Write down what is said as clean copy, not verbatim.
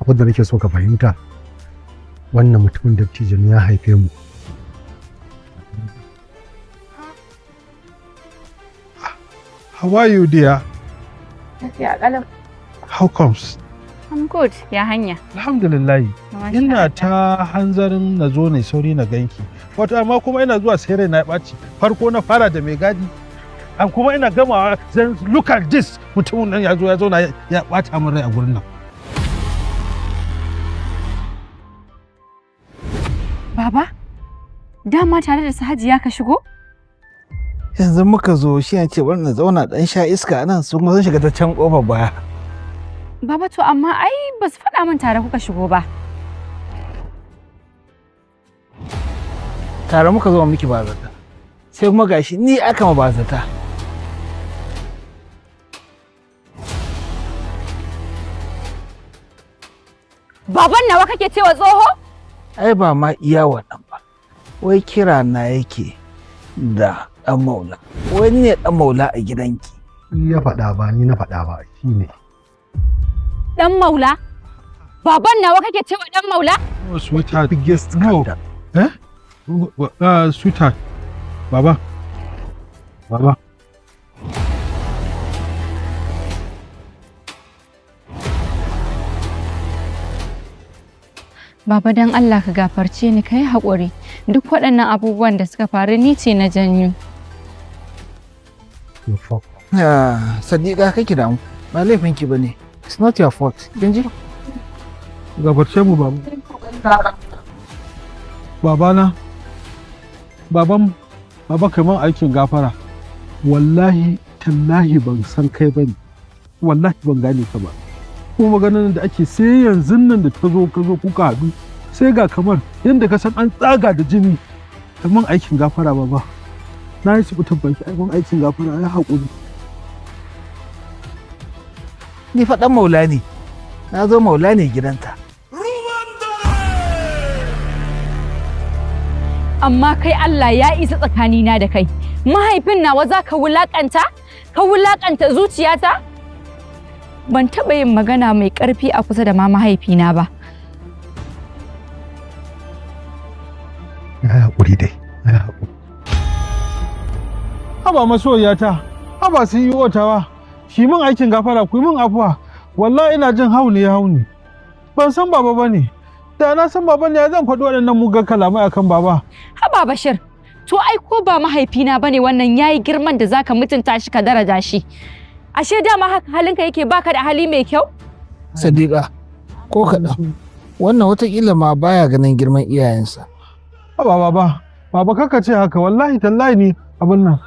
abin da nake so ka fahimta wannan mutumin dattijo ne ya haife mu. How are you, dear? Ya kalam. How comes? I'm good. Ya hanya. Alhamdulillah. Ina ta hanzarin na zo ne sauri na ganki. Wato amma kuma ina zuwa sai rai na ɓaci. Farko na fara da mai gadi. An kuma ina gamawa zan look at this mutumin nan ya zo na ya ɓata min rai a gurin nan. Baba, dama tare da su Hajiya ka shigo? Yanzu muka zo shi ya ce bari na zauna dan sha iska nan su kuma sun shiga ta can kofar baya. Baba to amma ai ba su faɗa min tare kuka shigo ba. Tare muka zo miki bazata. Sai kuma gashi ni aka ma bazata. Baban nawa kake cewa tsoho? Ai ba ma iya wannan ba. Wai kira na yake da ɗan maula. Wani ne ɗan maula a gidanki. Ya faɗa ba ni na faɗa ba shi ne. Ɗan maula? Baban nawa kake cewa ɗan maula? Oh, sweetheart. Biggest scandal. Eh? Sweetheart. Baba. Baba. Baba don Allah ka gafarce ni ka yi haƙuri. Duk waɗannan abubuwan da suka faru ni ce na janyo. Sadiqa kake damu. Ba laifinki ba ne. It's not your fault. Kin ji? Gafarce mu baba. Babana. Baba kai man aikin gafara. Wallahi tallahi ban san kai bane. Wallahi ban gane ka ba. Kuma maganar da ake sai yanzu nan da ka zo kuka haɗu sai ga kamar yadda ka san an tsaga da jini kamar aikin gafara baba. Na yi su baki aikin gafara ya haƙuri. Ni faɗan maula ne. Na zo maula ne gidanta. Amma kai Allah ya isa tsakanina da kai. Mahaifin nawa za ka wulaƙanta? Ka wulaƙanta zuciyata? Ban taɓa yin magana mai ƙarfi a kusa da ma mahaifina ba. Ya haƙuri dai, ya haƙuri. Haba masoyiyata, haba sun yi otawa, shi min aikin gafara ku yi min afuwa, wallahi ina jin hauni. Ban san baba ba ne, da na san baba ne zan faɗi waɗannan mugan kalamai akan baba. Haba Bashir, to ai ko ba mahaifina ba ne wannan yayi girman da zaka mutunta shi ka daraja shi. Ashe dama haka halinka yake baka da hali mai kyau? Sadiqa, ko kaɗan. Wannan watakila ma baya ganin girman iyayensa. Baba, kaka ce haka wallahi tallahi ni abin nan.